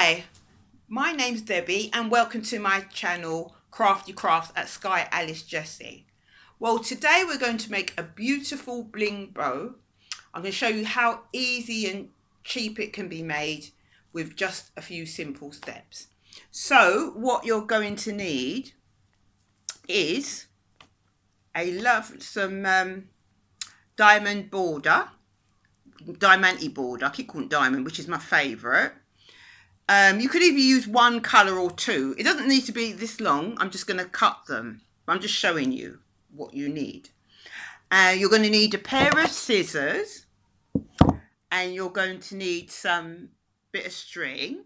Hi, my name's Debbie and welcome to my channel Crafty Crafts at Sky Alice Jessie. Well, today we're going to make a beautiful bling bow. I'm going to show you how easy and cheap it can be made with just a few simple steps. So what you're going to need is some diamond border, diamante border. I keep calling it diamond, which is my favourite. You could either use one colour or two. It doesn't need to be this long. I'm just going to cut them. I'm just showing you what you need. You're going to need a pair of scissors, and you're going to need some bit of string,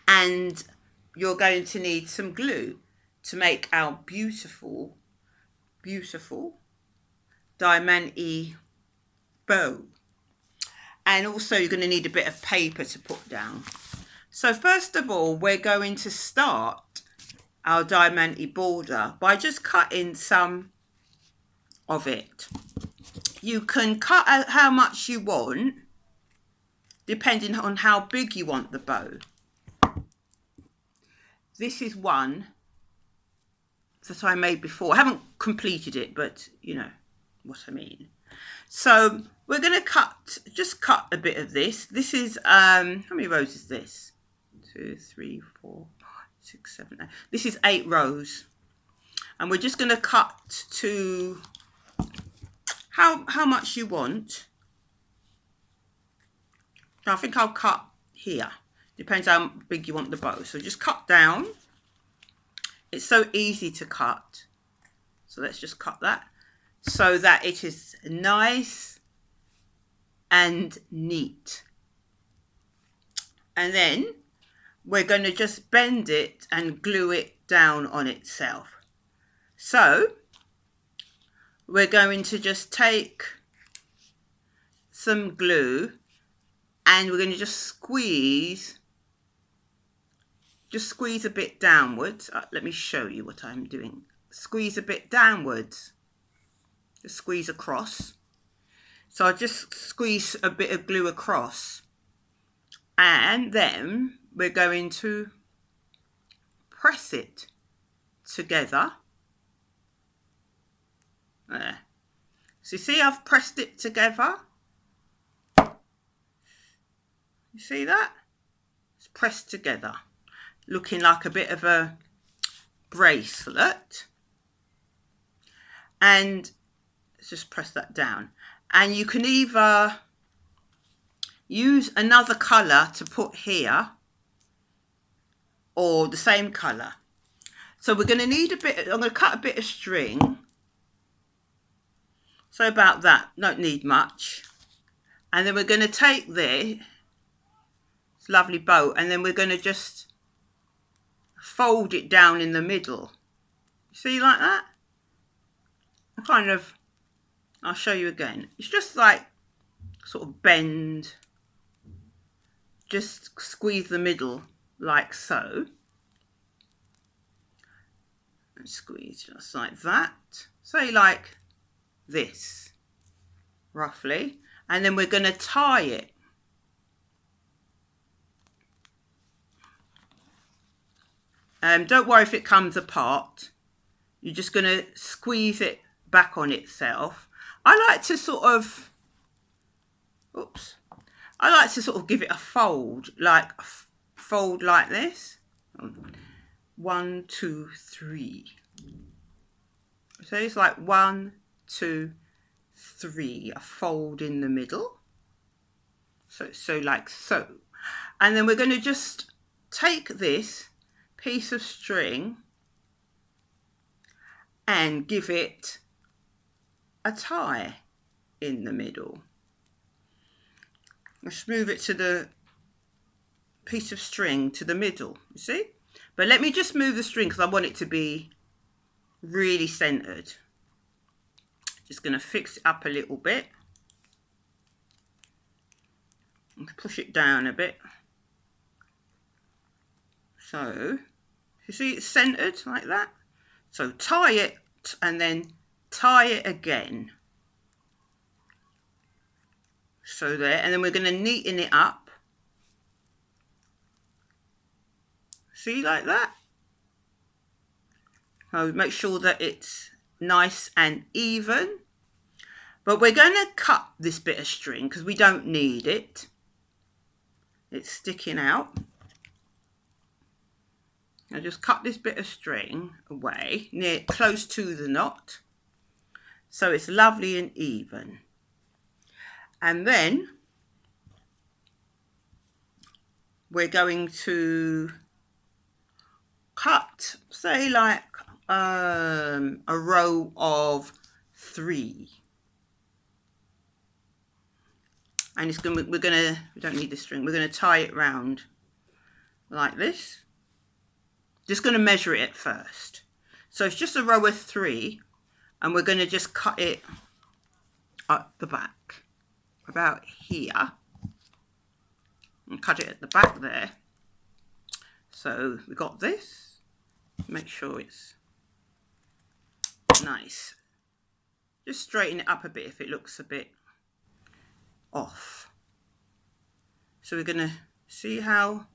and you're going to need some glue to make our beautiful, beautiful diamante bow. And also you're going to need a bit of paper to put down. So first of all, we're going to start our diamante border by just cutting some of it. You can cut out how much you want, depending on how big you want the bow. This is one that I made before. I haven't completed it, but you know what I mean. So we're going to just cut a bit of this. This is, how many rows is this? 2, 3, 4, 5, 6, 7, 8. This is 8 rows. And we're just going to cut to how much you want. Now, I think I'll cut here. Depends how big you want the bow. So just cut down. It's so easy to cut. So let's just cut that so that it is nice and neat. And then we're going to just bend it and glue it down on itself. So we're going to just take some glue and we're going to just squeeze a bit downwards. Let me show you what I'm doing. Squeeze a bit downwards. Just squeeze across. So I just squeeze a bit of glue across. And then we're going to press it together. There. So you see I've pressed it together. You see that? It's pressed together. Looking like a bit of a bracelet. And let's just press that down. And you can either use another colour to put here or the same colour. So we're going to need a bit, I'm going to cut a bit of string. So about that, don't need much. And then we're going to take this lovely bow and then we're going to just fold it down in the middle. See, like that? Kind of, I'll show you again. It's just like sort of bend, just squeeze the middle like so. And squeeze just like that. Say like this, roughly. And then we're going to tie it. Don't worry if it comes apart. You're just going to squeeze it back on itself. I like to sort of give it a fold, like this. 1, 2, 3. So it's like 1, 2, 3. A fold in the middle. So like so. And then we're going to just take this piece of string and give it a tie in the middle. Let's move it to the piece of string to the middle, you see? But let me just move the string because I want it to be really centered. Just going to fix it up a little bit. And push it down a bit. So, you see it's centered like that? So tie it and then tie it again. So there, and then we're going to neaten it up. See, like that. So make sure that it's nice and even. But we're going to cut this bit of string because we don't need it. It's sticking out. Now just cut this bit of string away, close to the knot, so it's lovely and even. And then we're going to cut, say, like a row of 3. And we don't need the string, we're going to tie it round like this. Just going to measure it at first. So it's just a row of 3, and we're going to just cut it at the back, about here, and cut it at the back there. So we got this. Make sure it's nice. Just straighten it up a bit if it looks a bit off. So we're going to see how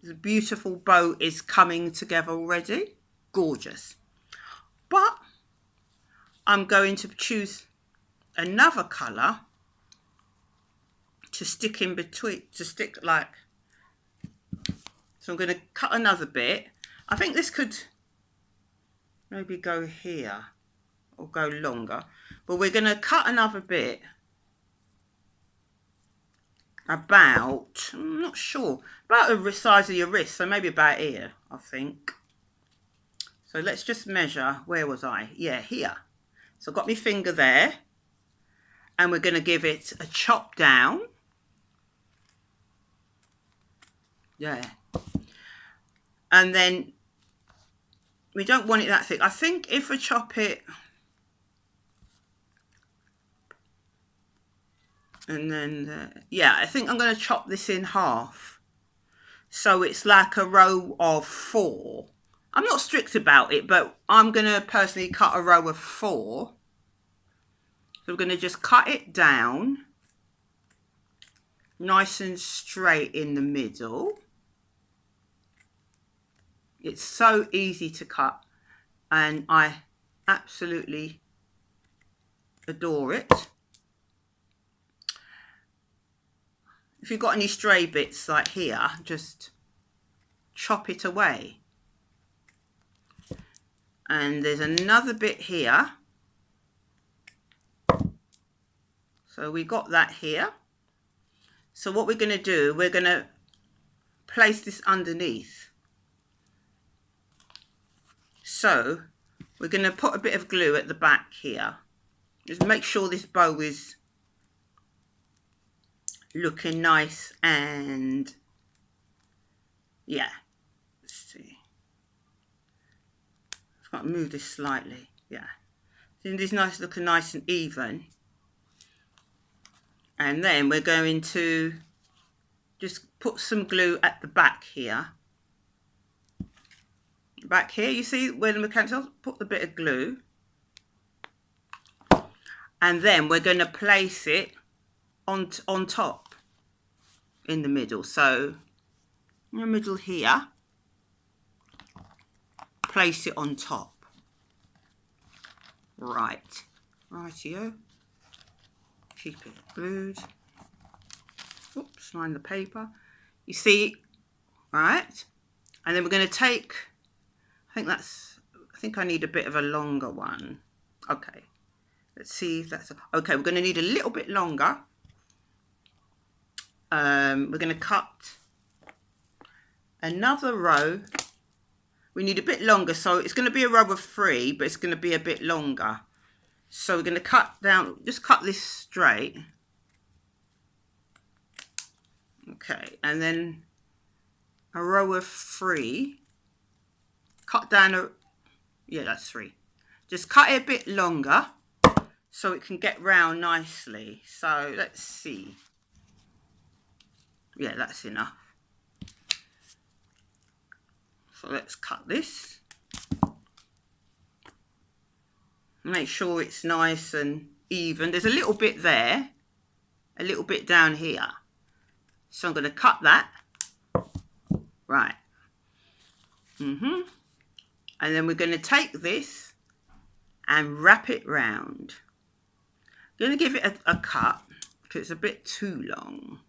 the beautiful bow is coming together already. Gorgeous. But I'm going to choose another colour to stick in between, to stick like, so I'm going to cut another bit. I think this could maybe go here or go longer, but we're going to cut another bit about, I'm not sure, about the size of your wrist, so maybe about here, I think. So let's just measure, where was I? Yeah, here. So I've got my finger there, and we're going to give it a chop down. Yeah. And then we don't want it that thick. I think if we chop it, and then, yeah, I think I'm going to chop this in half. So it's like a row of 4. I'm not strict about it, but I'm going to personally cut a row of 4. So we're going to just cut it down, nice and straight in the middle. It's so easy to cut, and I absolutely adore it. If you've got any stray bits like here, just chop it away. And there's another bit here. So we got that here. So what we're going to do, we're going to place this underneath. So we're going to put a bit of glue at the back here. Just make sure this bow is looking nice, and yeah, let's see, I've got to move this slightly. Yeah, see, this nice, looking nice and even. And then we're going to just put some glue at the back here. Back here, you see where the mechanical, put the bit of glue, and then we're going to place it on top in the middle. So in the middle here, place it on top. Right, rightio. Keep it glued. Oops, mind the paper. You see, right? And then we're going to take, I think I need a bit of a longer one. Okay, let's see if that's, okay, we're going to need a little bit longer. We're going to cut another row. We need a bit longer, so it's going to be a row of 3, but it's going to be a bit longer. So we're going to cut down, just cut this straight. Okay, and then a row of 3. Cut down yeah, that's 3. Just cut it a bit longer so it can get round nicely. So let's see. Yeah, that's enough. So let's cut this. Make sure it's nice and even. There's a little bit there, a little bit down here. So I'm going to cut that. Right. And then we're going to take this and wrap it round. I'm going to give it a cut because it's a bit too long.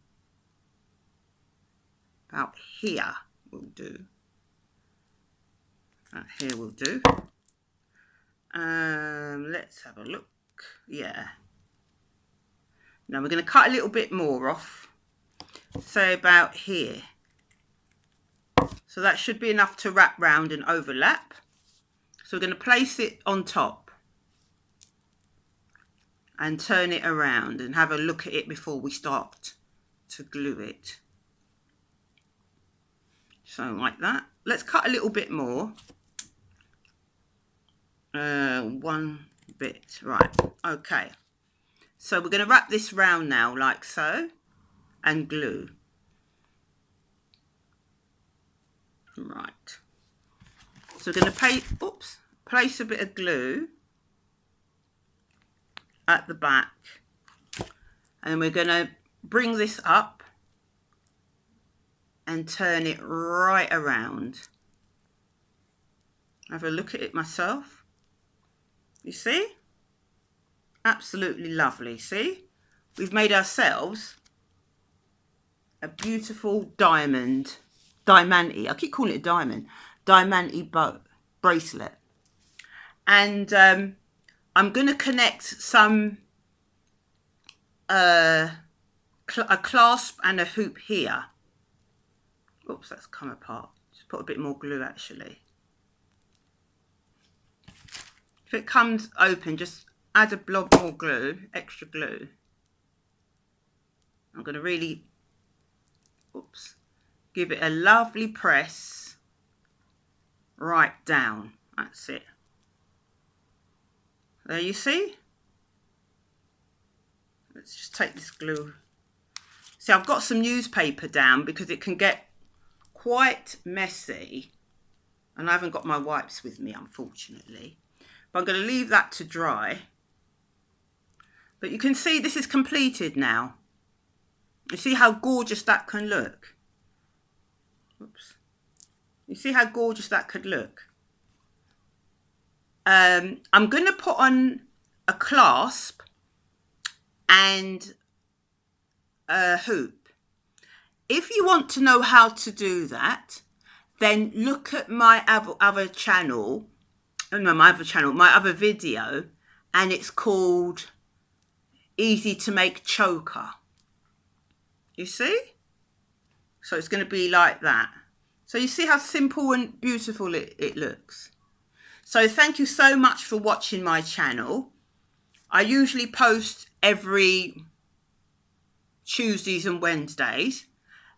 About here will do. Right here will do. Let's have a look. Yeah. Now we're going to cut a little bit more off. Say about here. So that should be enough to wrap round and overlap. So we're going to place it on top and turn it around and have a look at it before we start to glue it. So like that. Let's cut a little bit more. One bit. Right. Okay. So we're going to wrap this round now like so and glue. Right. So we're going to place a bit of glue at the back, and we're going to bring this up and turn it right around. Have a look at it myself. You see? Absolutely lovely. See? We've made ourselves a beautiful diamante. I keep calling it a diamond. Diamante bracelet. And I'm going to connect some a clasp and a hoop here. Oops, that's come apart. Just put a bit more glue actually. If it comes open, just add a blob more glue, extra glue. I'm going to really, give it a lovely press right down. That's it. There you see. Let's just take this glue. See, I've got some newspaper down because it can get quite messy. And I haven't got my wipes with me, unfortunately. But I'm going to leave that to dry. But you can see this is completed now. You see how gorgeous that can look? Oops. You see how gorgeous that could look? I'm going to put on a clasp and a hoop. If you want to know how to do that, then look at my other channel. No, my other video, and it's called Easy to Make Choker. You see? So it's going to be like that. So you see how simple and beautiful it looks. So thank you so much for watching my channel. I usually post every Tuesdays and Wednesdays.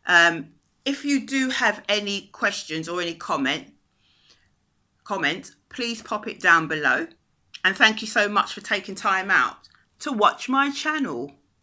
If you do have any questions or any comment, please pop it down below. And thank you so much for taking time out to watch my channel.